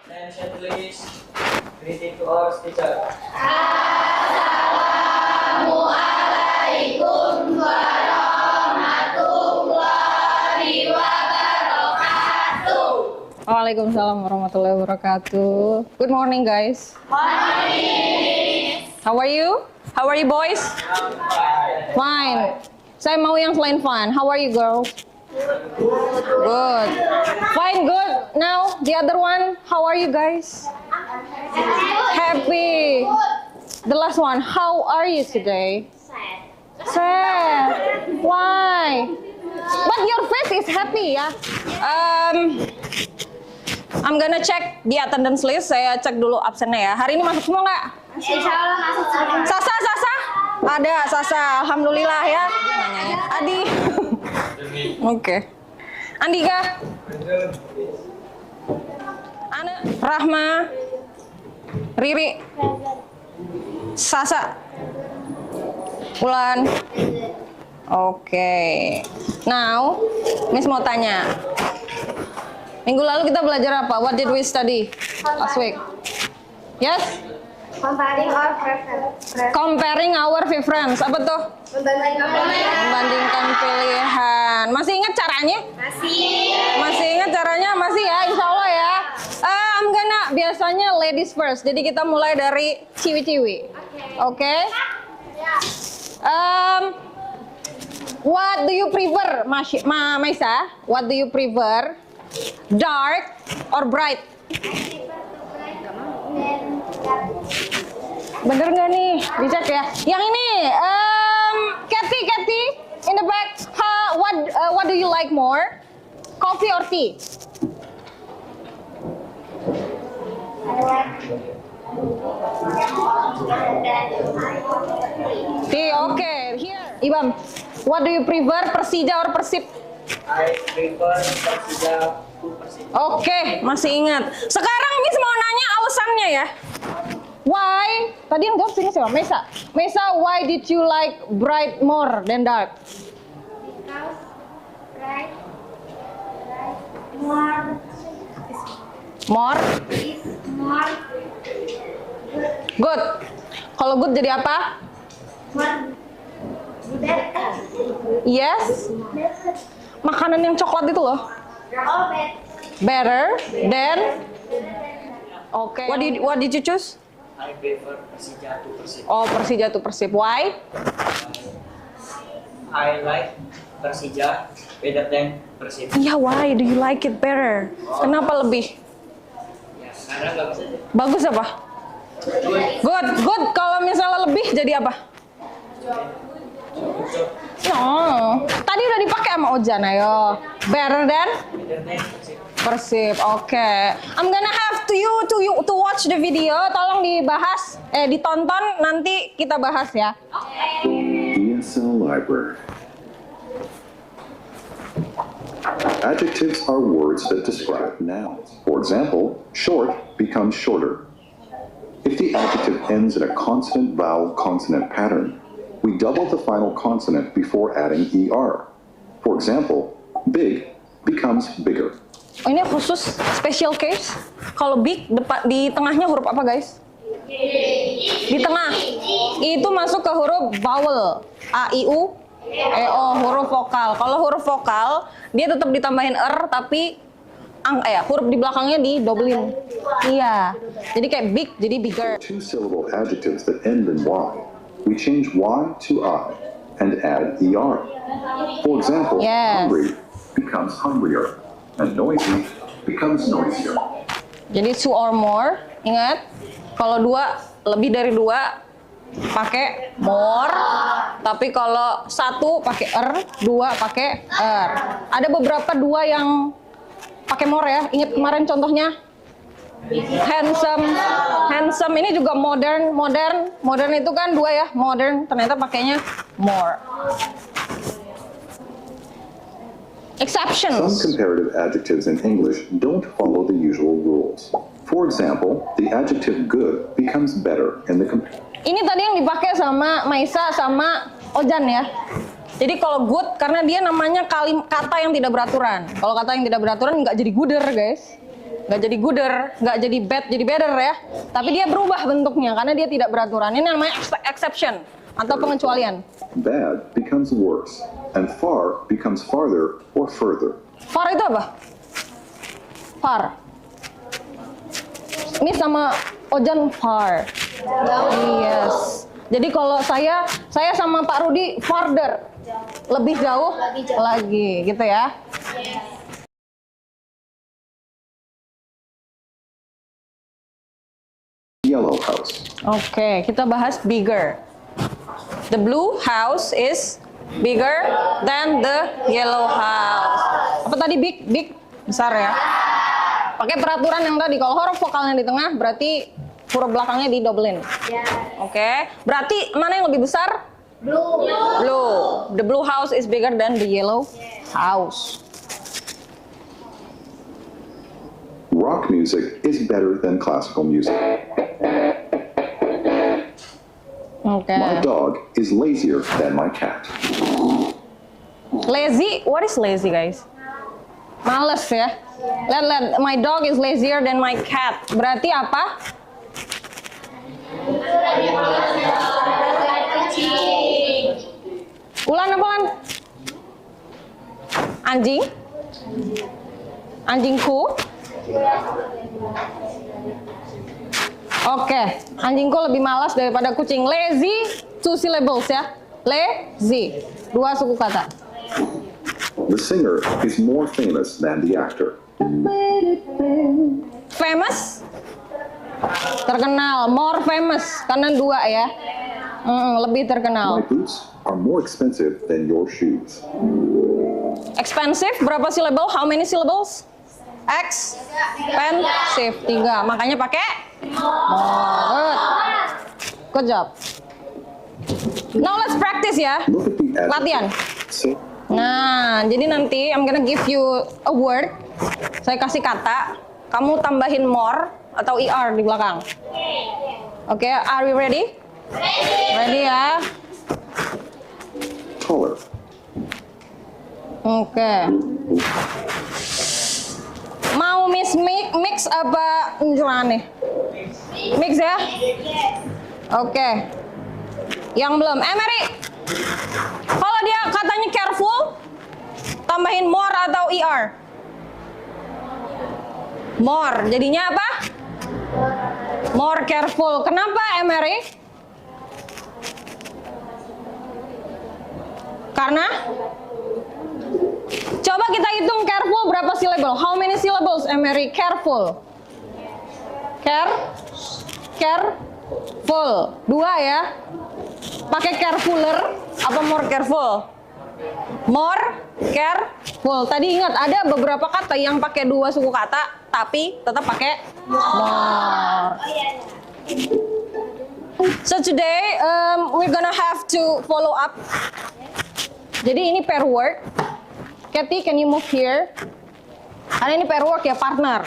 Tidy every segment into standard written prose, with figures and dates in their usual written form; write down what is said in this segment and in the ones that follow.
Attention please. Greeting to our teacher. Assalamualaikum warahmatullahi wabarakatuh. Waalaikumsalam warahmatullahi wabarakatuh. Good morning, guys. Morning. How are you? How are you, boys? Fine. Saya mau yang selain fun. How are you, girls? Good. Fine, good. Now, the other one. How are you guys? Happy. The last one. How are you today? Sad. Why? But your face is happy, ya. I'm gonna check di attendance list. Saya cek dulu absennya ya. Hari ini masuk semua nggak? Insya Allah masuk semua. Sasa? Ada Sasa. Alhamdulillah ya. Adi. Oke. Andika. Ana. Rahma. Riri. Sasa. Ulan. Oke. Now, Miss mau tanya. Minggu lalu kita belajar apa? What did we study last week? Yes? Comparing our preference. Comparing our preference. Apa tuh? Membandingkan pilihan. Masih ingat caranya? Masih ingat caranya? Masih ya, insya Allah ya. I'm gonna biasanya ladies first. Jadi kita mulai dari ciwi-ciwi. Oke? What do you prefer, Maisa? What do you prefer? Dark or bright? Bener nggak nih? Dicek ya. Yang ini, Kathy, in the back. What do you like more? Coffee or tea? Tea, okay. Here, Ibam. What do you prefer, Persija or Persib? I prefer Persija to Persib. Oke, masih ingat. Sekarang Miss mau nanya alasannya ya. Why? Tadi yang jawab sini siapa? Mesa. Mesa, why did you like bright more than dark? Because bright more More? is more Good. Kalau good jadi apa? more better. Yes. Makanan yang coklat itu loh. Oh, Better than. Oke. What did you choose? I prefer Persija to Persib. Oh, Persija to Persib. Why? I like Persija better than Persib. Iya, why do you like it better? Kenapa lebih? Ya, karena nggak bisa. Bagus apa? Good. Kalau misalnya lebih jadi apa? No. Tadi udah dipakai sama Ojan, ayo. Better than Better than Persib. Persib. Oke. I'm gonna have to watch the video. Tolong dibahas, ditonton, nanti kita bahas ya. ESL Library. Adjectives are words that describe nouns. For example, short becomes shorter. If the adjective ends in a consonant-vowel-consonant pattern, we double the final consonant before adding ER. For example, big becomes bigger. Ini khusus special case. Kalau big di tengahnya huruf apa, guys? Di tengah. Itu masuk ke huruf vowel. A, I, U, E, O, huruf vokal. Kalau huruf vokal, dia tetap ditambahin tapi huruf di belakangnya didobelin. Iya. Jadi kayak big, jadi bigger. Two-syllable adjectives that end in Y. We change Y to I and add ER. For example, Yes. hungry becomes hungrier and noisy becomes noisier. Jadi two or more. Ingat, kalau lebih dari dua pakai more. Tapi kalau satu pakai dua pakai Ada beberapa dua yang pakai more ya. Ingat kemarin contohnya handsome ini juga modern itu kan dua ya, modern ternyata pakainya more. Some Exceptions. comparative adjectives in English don't follow the usual rules. For example, the adjective good becomes better in the Ini tadi yang dipakai sama Maisa sama Ojan ya. Jadi kalau good karena dia namanya kata yang tidak beraturan. Kalau kata yang tidak beraturan nggak jadi gooder, guys. nggak jadi gooder, nggak jadi bad, jadi better ya. Tapi dia berubah bentuknya karena dia tidak beraturan. Ini namanya exception atau pengecualian. Bad becomes worse, and far becomes farther or further. Far itu apa? Far. Ini sama Ojan far. Yes. Jadi kalau saya sama Pak Rudi farther, lebih jauh lagi, gitu ya. Yellow house. Oke, kita bahas bigger. The blue house is bigger than the yellow house. Apa tadi big besar ya? Pakai peraturan yang tadi, kalau huruf vokalnya di tengah berarti huruf belakangnya didobelin. Oke, berarti mana yang lebih besar? Blue. Blue. The blue house is bigger than the yellow house. Rock music is better than classical music. Oke. My dog is lazier than my cat. Lazy, what is lazy guys? Males ya. Lihat, my dog is lazier than my cat. Berarti apa? Ulan apa Lan? Anjing? Anjingku? Oke, anjingku lebih malas daripada kucing. Lazy, 2 syllables ya. Lazy, 2 suku kata. The singer is more famous than the actor. Famous, terkenal. More famous, karena 2 ya. Lebih My terkenal. boots are more expensive than your shoes. Expensive, berapa syllable? How many syllables? Expensive, 3. Makanya pakai more. Good job. Now let's practice ya. Look at the adjective. Latihan. Say, Nah, jadi nanti I'm gonna give you a word. Saya kasih kata, kamu tambahin more atau er di belakang. Oke, are you ready? Ready ya. taller. Oke. Mau mix apa nih? Mix ya? Oke. Yang belum. Mary. Kalau dia katanya careful, tambahin more atau er? More. Jadinya apa? More careful. Kenapa, Mary? Karena coba kita hitung careful berapa syllable? How many syllables, Mary? Careful. Careful. 2 ya. Pakai carefuler apa more careful? More careful. Tadi ingat ada beberapa kata yang pakai 2 suku kata tapi tetap pakai more. So today we're gonna have to follow up. Jadi ini pair word. Kathy, can you move here? Karena ini pair word ya, partner.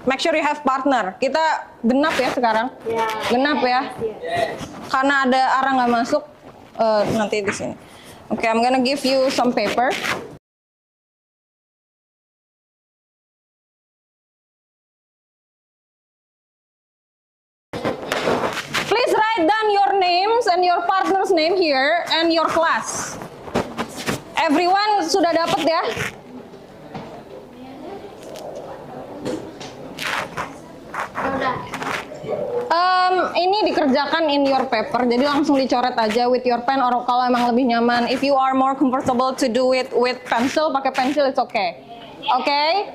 Make sure you have partner. Kita genap ya sekarang. Genap ya. Karena ada arah nggak masuk nanti di sini. Okay, I'm gonna give you some paper. Please write down your names and your partner's name here and your class. Everyone sudah dapat ya? Ini dikerjakan in your paper, jadi langsung dicoret aja with your pen, or kalau emang lebih nyaman, if you are more comfortable to do it with pencil, pakai pensil, it's okay. Okay?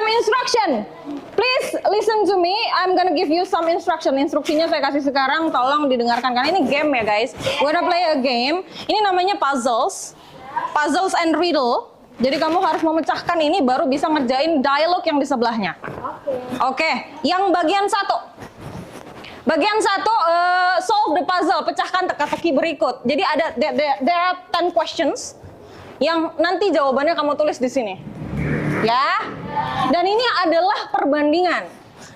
Instruction. Please listen to me. I'm gonna give you some instruction. Instruksinya saya kasih sekarang, tolong didengarkan karena ini game ya guys. We're gonna play a game. Ini namanya puzzles and riddle. Jadi kamu harus memecahkan ini baru bisa ngerjain dialog yang di sebelahnya. Oke. Yang bagian 1. Bagian 1 solve the puzzle, pecahkan teka-teki berikut. Jadi ada there are 10 questions yang nanti jawabannya kamu tulis di sini. Ya. Dan ini adalah perbandingan.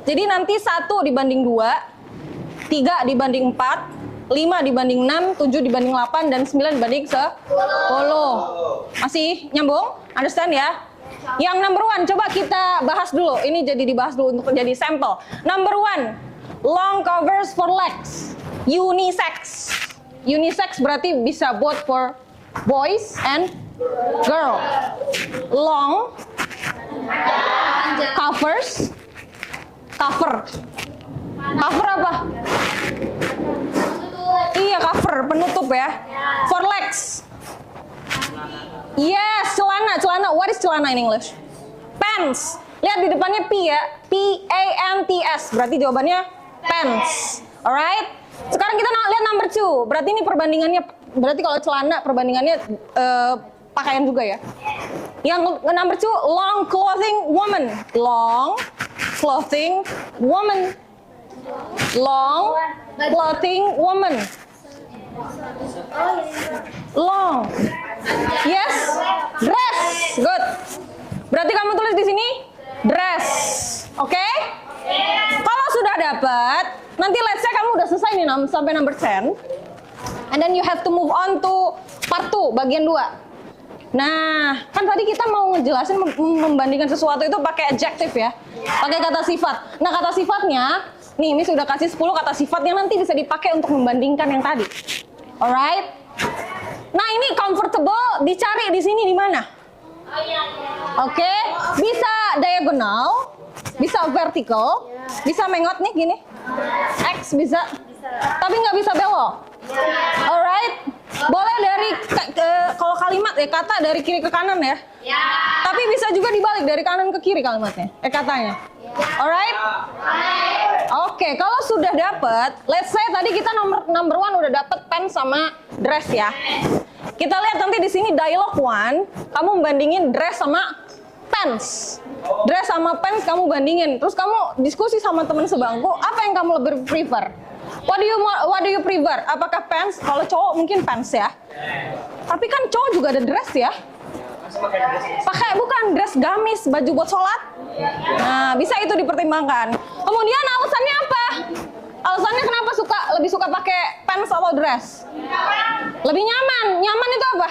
Jadi nanti 1 dibanding 2, 3 dibanding 4, 5 dibanding 6, 7 dibanding 8, dan 9 dibanding 10. Masih nyambung? Understand ya? Yang number one, coba kita bahas dulu. Ini jadi dibahas dulu untuk jadi sampel. Number one, long covers for legs. Unisex. Unisex berarti bisa both for boys and girl. Long covers. Cover. Cover apa? Iya, cover, penutup ya. For legs. Yes, celana. What is celana in English? Pants. Lihat di depannya P ya. P-A-N-T-S. Berarti jawabannya pants. Alright? Sekarang kita lihat number 2. Berarti ini perbandingannya, berarti kalau celana perbandingannya pakaian juga ya. Yang number 2, long clothing woman. Long clothing woman. Long clothing woman. Long. Yes. Dress. Good. Berarti kamu tulis di sini dress. Oke? Kalau sudah dapat, nanti let's say kamu udah selesai nih sampai number 10. And then you have to move on to part 2, bagian 2. Nah, kan tadi kita mau ngejelasin membandingkan sesuatu itu pakai adjective ya. Pakai kata sifat. Nah, kata sifatnya, nih Miss udah kasih 10 kata sifatnya nanti bisa dipakai untuk membandingkan yang tadi. Alright? Nah, ini comfortable dicari di sini di mana? Oke, bisa diagonal, bisa vertical, bisa mengot nih gini. X bisa. Tapi nggak bisa belok. Alright? Boleh dari kalau kalimat ya kata dari kiri ke kanan ya. Tapi bisa juga dibalik dari kanan ke kiri kalimatnya. Katanya. Alright? Oke, kalau sudah dapat, let's say tadi kita number 1 udah dapat pen sama dress ya. Kita lihat nanti di sini dialog 1, kamu bandingin dress sama pants. Dress sama pants kamu bandingin. Terus kamu diskusi sama teman sebangku, apa yang kamu lebih prefer? What do you prefer? Apakah pants? Kalau cowok mungkin pants ya. Tapi kan cowok juga ada dress ya. Pakai bukan dress gamis, baju buat sholat. Nah, bisa itu dipertimbangkan. Kemudian alasannya apa? Alasannya kenapa lebih suka pakai pants atau dress? Lebih nyaman. Nyaman itu apa?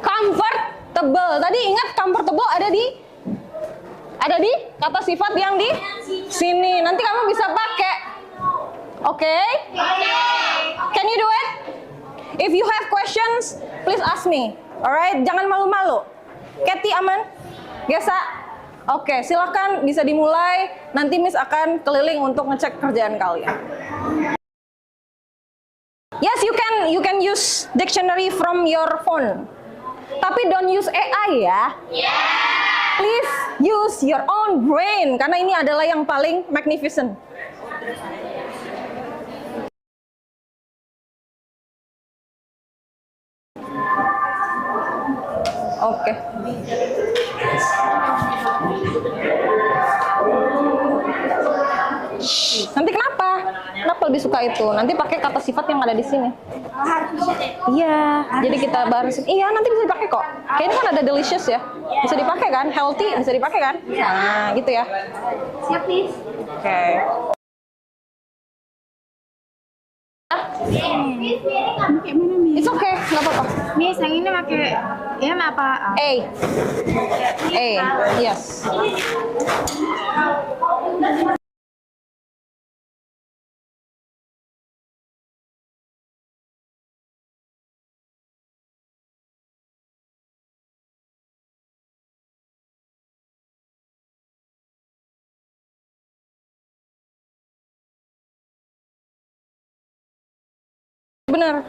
Comfortable. Tadi ingat comfortable ada di kata sifat yang di sini. Nanti kamu bisa pakai. Oke? Can you do it? If you have questions, please ask me. Alright, jangan malu-malu. Kathy aman? Gesa? Oke, silakan bisa dimulai. Nanti Miss akan keliling untuk ngecek kerjaan kalian. Yes, you can use dictionary from your phone. Tapi don't use AI ya. Please use your own brain karena ini adalah yang paling magnificent. Oke. Nanti kenapa? Kenapa lebih suka itu? Nanti pakai kata sifat yang ada di sini. Iya. Jadi kita barusin. Iya, nanti bisa dipakai kok. Kayaknya kan ada delicious ya. Bisa dipakai kan? Healthy bisa dipakai kan? Nah, gitu ya. Siap, Miss. Oke. It's okay, nggak apa-apa. Miss, yang ini pakai M apa A? A, yes. Bener.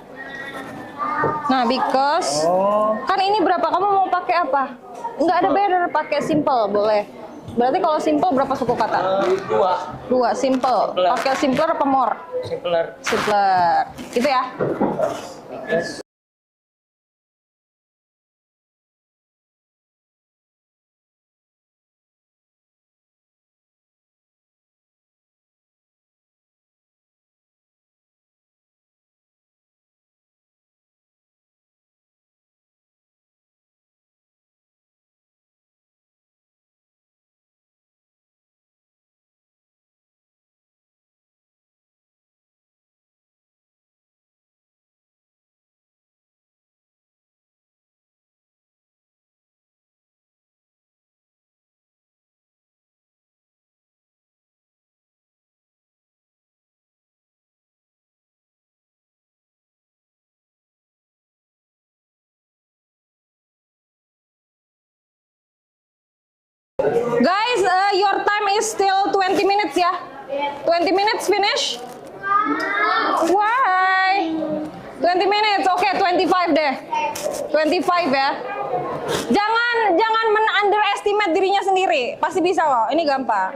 Nah, because kan ini berapa? Kamu mau pakai apa? Nggak ada better, pakai simple boleh. Berarti kalau simple berapa suku kata? 2 simple. Pakai simpler apa more? Simpler. Gitu ya. Guys, your time is still 20 minutes ya. 20 minutes finish? Why? 20 minutes, oke, 25 deh. 25 ya. Jangan underestimate dirinya sendiri. Pasti bisa kok. Ini gampang.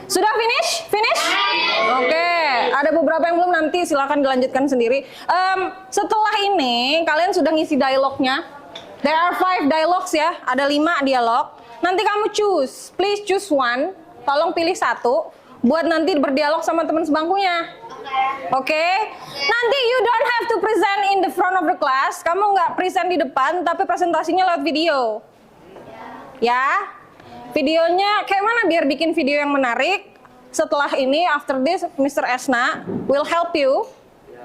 Sudah finish? Finish? Oke, ada beberapa yang belum, nanti silakan dilanjutkan sendiri. Setelah ini kalian sudah ngisi dialognya. There are 5 dialogues ya, ada 5 dialog. Nanti kamu choose, please choose one. Tolong pilih satu buat nanti berdialog sama teman sebangkunya. Oke? Nanti you don't have to present in the front of the class. Kamu nggak present di depan, tapi presentasinya lewat video. Ya? Videonya kayak mana biar bikin video yang menarik? Setelah ini, after this, Mr. Esna will help you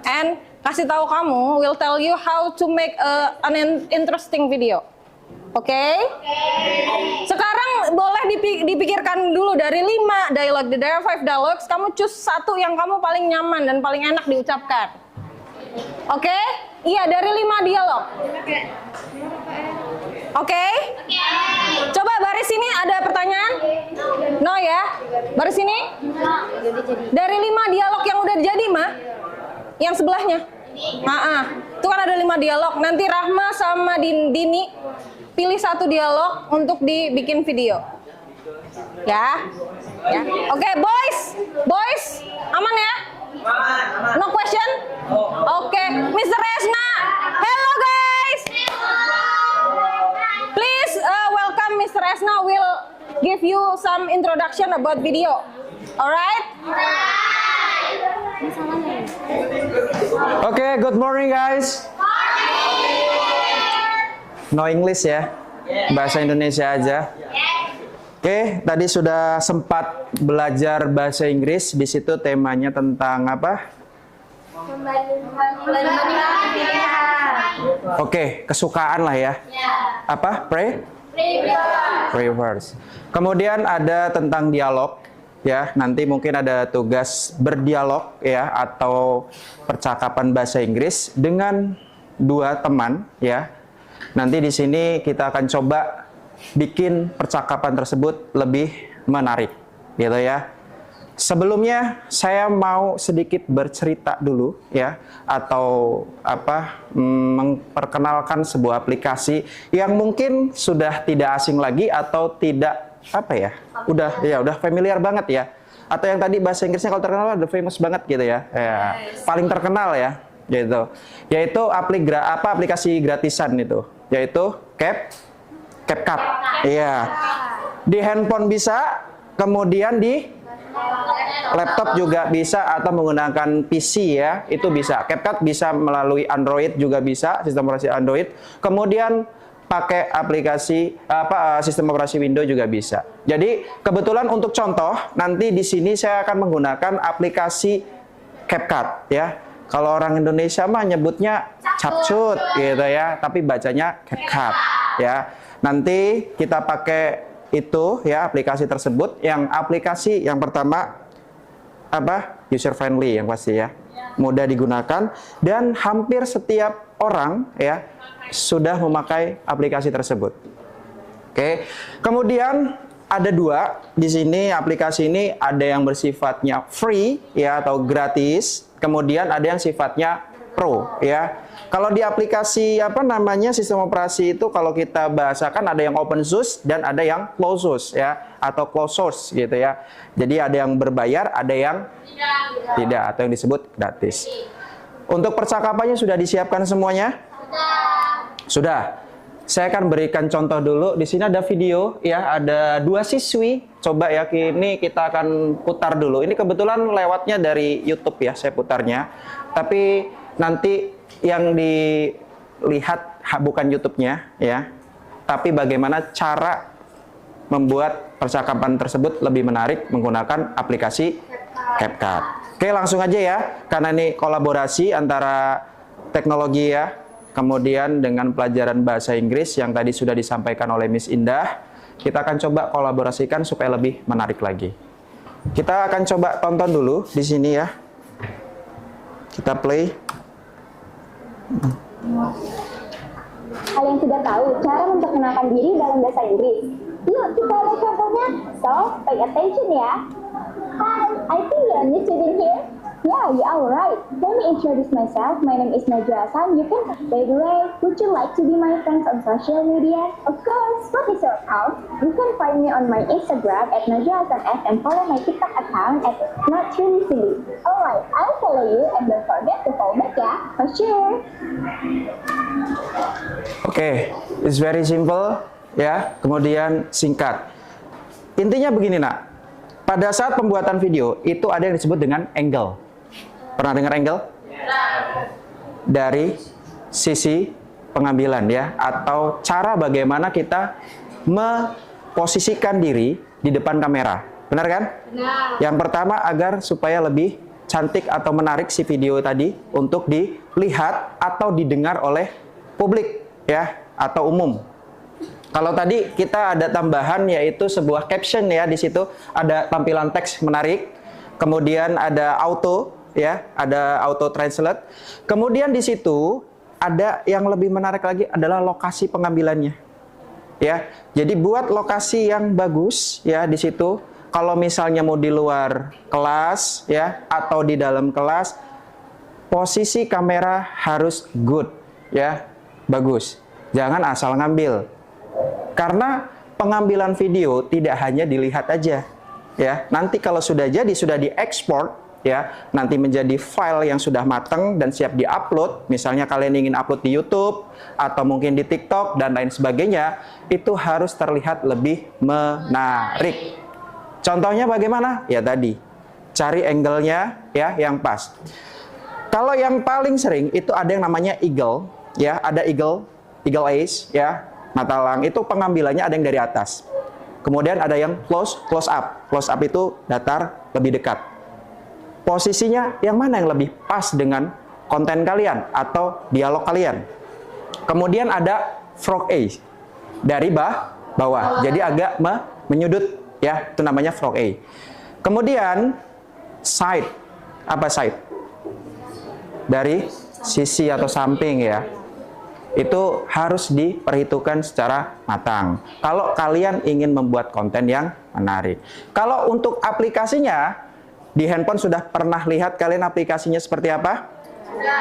and kasih tahu kamu, will tell you how to make an interesting video. Oke? Sekarang boleh dipikirkan dulu dari 5 dialog, there are 5 dialogues, kamu choose satu yang kamu paling nyaman dan paling enak diucapkan. Oke? Iya, dari 5 dialog. Oke? Coba baris sini ada pertanyaan? No ya? Baris sini? Dari 5 dialog yang udah jadi mah? Yang sebelahnya? Itu kan ada 5 dialog. Nanti Rahma sama Dini pilih satu dialog untuk dibikin video. Ya? Ya. Oke, boys, aman ya? No question? Oke, Mr. Esna. Hello guys. Please welcome Mr. Esna will give you some introduction about video. Alright? Okay, good morning guys. No English ya, bahasa Indonesia aja. Oke, tadi sudah sempat belajar bahasa Inggris. Di situ temanya tentang apa? Oke, kesukaan lah ya. Apa? Previous. Kemudian ada tentang dialog. Ya, nanti mungkin ada tugas berdialog ya atau percakapan bahasa Inggris dengan 2 teman ya. Nanti di sini kita akan coba bikin percakapan tersebut lebih menarik gitu ya. Sebelumnya saya mau sedikit bercerita dulu ya, atau apa, memperkenalkan sebuah aplikasi yang mungkin sudah tidak asing lagi atau tidak apa ya, udah familiar banget ya, atau yang tadi bahasa Inggrisnya kalau terkenal udah famous banget gitu ya, paling terkenal ya gitu, yaitu aplikasi gratisan itu, yaitu CapCut. Iya, di handphone bisa, kemudian di laptop juga bisa, atau menggunakan PC ya, itu bisa. CapCut bisa melalui Android juga bisa, sistem operasi Android. Kemudian pakai aplikasi sistem operasi Windows juga bisa. Jadi kebetulan untuk contoh nanti di sini saya akan menggunakan aplikasi CapCut ya. Kalau orang Indonesia mah nyebutnya capcut gitu ya, tapi bacanya CapCut ya. Nanti kita pakai itu ya, aplikasi tersebut. Aplikasi yang pertama user friendly yang pasti ya, mudah digunakan, dan hampir setiap orang ya sudah memakai aplikasi tersebut. Oke. Kemudian ada 2 di sini. Aplikasi ini ada yang bersifatnya free ya atau gratis, kemudian ada yang sifatnya pro ya. Kalau di aplikasi sistem operasi itu, kalau kita bahasakan ada yang open source dan ada yang closed source ya, atau closed source gitu ya. Jadi ada yang berbayar, ada yang tidak, atau yang disebut gratis. Untuk percakapannya sudah disiapkan semuanya? Sudah. Saya akan berikan contoh dulu. Di sini ada video ya, ada 2 siswi. Coba ya, ini kita akan putar dulu. Ini kebetulan lewatnya dari YouTube ya, saya putarnya. Tapi nanti yang dilihat bukan YouTube-nya ya, tapi bagaimana cara membuat percakapan tersebut lebih menarik menggunakan aplikasi CapCut. Oke, langsung aja ya, karena ini kolaborasi antara teknologi ya, kemudian dengan pelajaran bahasa Inggris yang tadi sudah disampaikan oleh Miss Indah kita akan coba kolaborasikan supaya lebih menarik lagi. Kita akan coba tonton dulu di sini ya. Kita play. Kalian sudah tahu cara memperkenalkan diri dalam bahasa Inggris? Yuk kita lihat contohnya. So, pay attention ya. Hi, I think you're new student here. Yeah, you are right. Let me introduce myself. My name is Najwa Hasan. You can, by the way, would you like to be my friends on social media? Of course. What is your account? You can find me on my Instagram at Najwa Hasan F and follow my TikTok account at Not Really Silly. Alright, I'll follow you and don't forget to follow back ya. For sure. Oke, it's very simple ya. Kemudian singkat. Intinya begini nak. Pada saat pembuatan video itu ada yang disebut dengan angle. Pernah dengar angle? Dari sisi pengambilan ya, atau cara bagaimana kita memposisikan diri di depan kamera. Benar kan? Benar. Yang pertama agar supaya lebih cantik atau menarik si video tadi untuk dilihat atau didengar oleh publik ya, atau umum. Kalau tadi kita ada tambahan yaitu sebuah caption ya, di situ ada tampilan teks menarik, kemudian ada auto ya, ada auto translate. Kemudian di situ ada yang lebih menarik lagi adalah lokasi pengambilannya. Ya. Jadi buat lokasi yang bagus ya di situ. Kalau misalnya mau di luar kelas ya atau di dalam kelas, posisi kamera harus good ya, bagus. Jangan asal ngambil. Karena pengambilan video tidak hanya dilihat aja ya. Nanti kalau sudah jadi, sudah diekspor ya, nanti menjadi file yang sudah matang dan siap diupload. Misalnya kalian ingin upload di YouTube atau mungkin di TikTok dan lain sebagainya, itu harus terlihat lebih menarik. Contohnya bagaimana? Ya tadi, cari angle-nya ya yang pas. Kalau yang paling sering itu ada yang namanya eagle ya, ada eagle eyes ya, mata elang. Itu pengambilannya ada yang dari atas. Kemudian ada yang close up. Close up itu datar, lebih dekat. Posisinya yang mana yang lebih pas dengan konten kalian atau dialog kalian. Kemudian ada frog eye dari bawah, jadi agak menyudut ya, itu namanya frog eye. Kemudian side, apa side? Dari sisi atau samping ya, itu harus diperhitungkan secara matang kalau kalian ingin membuat konten yang menarik. Kalau untuk aplikasinya, di handphone sudah pernah lihat kalian aplikasinya seperti apa? Ya.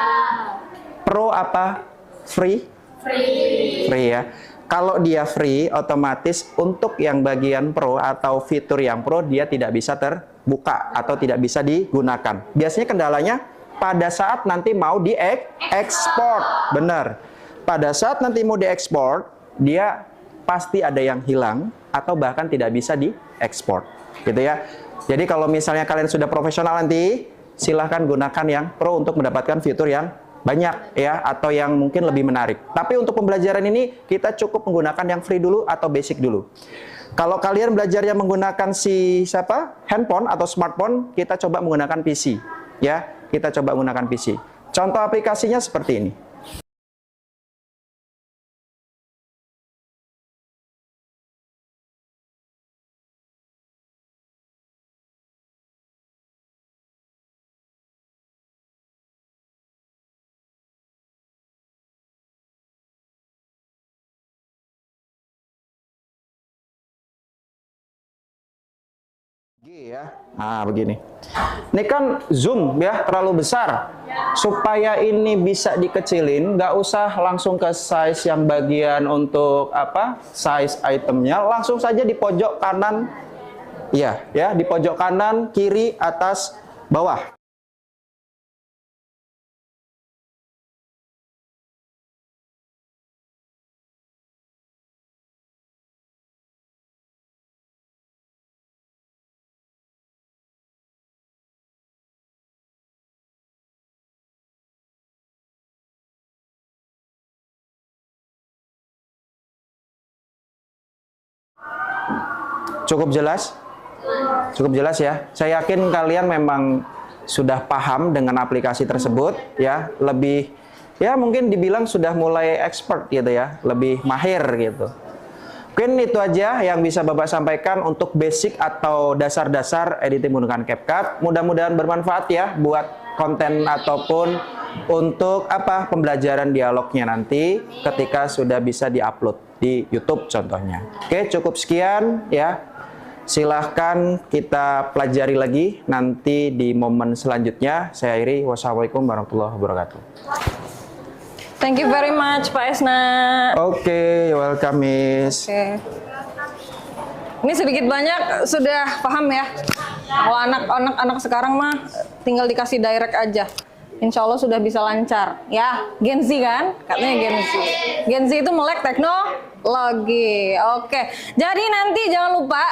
Pro apa? Free? Free ya. Kalau dia free, otomatis untuk yang bagian pro atau fitur yang pro, dia tidak bisa terbuka atau tidak bisa digunakan. Biasanya kendalanya pada saat nanti mau diekspor. Benar. Pada saat nanti mau diekspor, dia pasti ada yang hilang atau bahkan tidak bisa diekspor. Gitu ya. Jadi kalau misalnya kalian sudah profesional nanti, silahkan gunakan yang pro untuk mendapatkan fitur yang banyak ya, atau yang mungkin lebih menarik. Tapi untuk pembelajaran ini kita cukup menggunakan yang free dulu atau basic dulu. Kalau kalian belajarnya menggunakan handphone atau smartphone, kita coba menggunakan PC ya. Kita coba menggunakan PC. Contoh aplikasinya seperti ini. Ya, nah begini. Ini kan zoom ya, terlalu besar. Supaya ini bisa dikecilin, nggak usah langsung ke size yang bagian untuk size itemnya, langsung saja di pojok kanan. Iya, ya, di pojok kanan, kiri, atas, bawah. Cukup jelas? Cukup jelas ya. Saya yakin kalian memang sudah paham dengan aplikasi tersebut ya, lebih ya mungkin dibilang sudah mulai expert gitu ya, lebih mahir gitu. Mungkin itu aja yang bisa Bapak sampaikan untuk basic atau dasar-dasar editing menggunakan CapCut. Mudah-mudahan bermanfaat ya buat konten ataupun untuk pembelajaran dialognya nanti ketika sudah bisa diupload di YouTube contohnya. Oke, cukup sekian ya. Silahkan kita pelajari lagi nanti di momen selanjutnya. Saya akhiri. Wassalamualaikum warahmatullahi wabarakatuh. Thank you very much Pak Esna. Oke, welcome Miss. Oke. Ini sedikit banyak sudah paham ya. Kalau anak-anak sekarang mah tinggal dikasih direct aja. Insya Allah sudah bisa lancar. Ya, Gen Z kan? Katanya Gen Z. Gen Z itu melek teknologi. Oke. Jadi nanti jangan lupa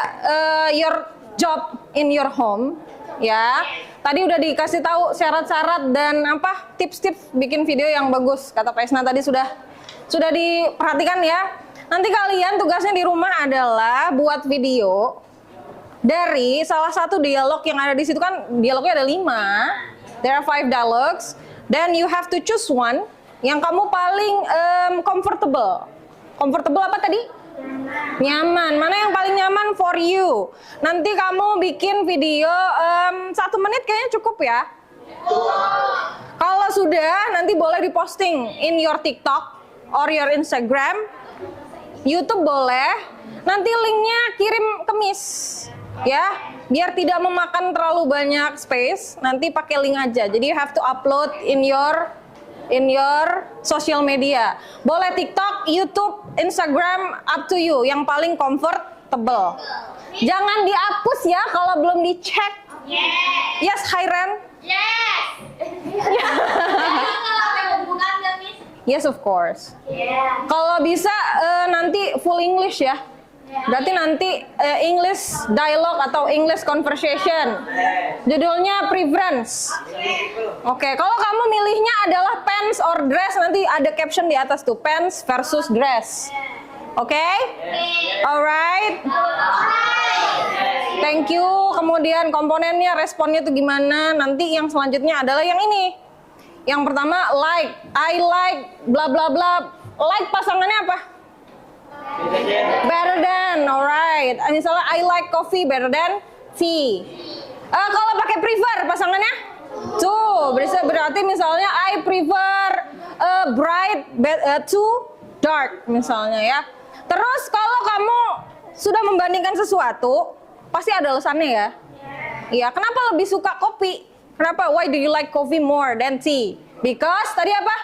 your job in your home. Ya, tadi udah dikasih tahu syarat-syarat dan tips-tips bikin video yang bagus. Kata Pak Esna tadi sudah diperhatikan ya. Nanti kalian tugasnya di rumah adalah buat video dari salah satu dialog yang ada di situ, kan dialognya ada 5. There are 5 dialogues. Then you have to choose one yang kamu paling comfortable. Comfortable apa tadi? Nyaman. Mana yang paling nyaman for you? Nanti kamu bikin video 1 menit kayaknya cukup ya. Kalau sudah, nanti boleh diposting in your TikTok or your Instagram, YouTube boleh. Nanti linknya kirim ke Miss ya, biar tidak memakan terlalu banyak space. Nanti pakai link aja. Jadi you have to upload in your social media. Boleh TikTok, YouTube, Instagram, up to you. Yang paling comfortable. Jangan dihapus ya kalau belum dicek. Yes, Khairan? Yes. Yes, of course. Kalau bisa nanti full English ya. Berarti nanti English dialogue atau English conversation. Judulnya preference. Oke, kalau kamu milihnya adalah pants or dress, nanti ada caption di atas tuh, pants versus dress. Oke? Alright. Thank you. Kemudian komponennya, responnya tuh gimana? Nanti yang selanjutnya adalah yang ini. Yang pertama like, I like, bla bla bla. Like pasangannya apa? Better than, alright. Misalnya I like coffee better than tea. Kalau pakai prefer pasangannya, tuh berarti misalnya I prefer bright to dark misalnya ya. Terus kalau kamu sudah membandingkan sesuatu, pasti ada alasannya ya. Iya, kenapa lebih suka kopi? Kenapa? Why do you like coffee more than tea? Because tadi apa?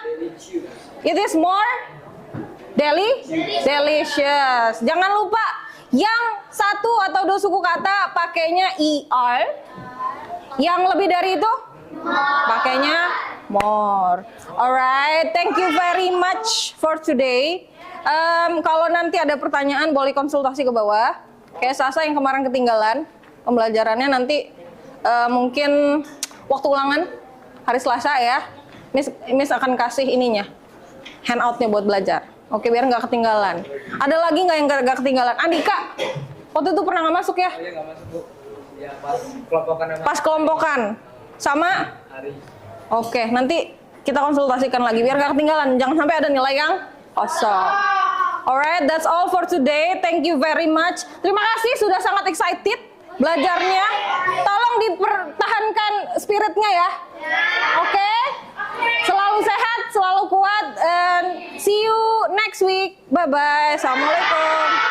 It is more delicious. Jangan lupa yang 1 atau 2 suku kata pakainya er. Yang lebih dari itu pakainya more. Alright, thank you very much for today. Kalau nanti ada pertanyaan boleh konsultasi ke bawah. Kayak Sasa yang kemarin ketinggalan pembelajarannya, nanti mungkin waktu ulangan hari Selasa ya. Miss akan kasih ininya, handoutnya buat belajar. Oke, biar nggak ketinggalan. Ada lagi nggak yang nggak ketinggalan? Andika, waktu itu pernah nggak masuk ya? Iya, nggak masuk, Bu. Ya, pas kelompokan. Pas kelompokan. Sama? Hari. Oke, nanti kita konsultasikan lagi biar nggak ketinggalan. Jangan sampai ada nilai yang kosong. Alright, that's all for today. Thank you very much. Terima kasih sudah sangat excited belajarnya. Tolong dipertahankan spiritnya ya. Oke? Selalu sehat, selalu kuat, and see you next week. Bye-bye. Assalamualaikum.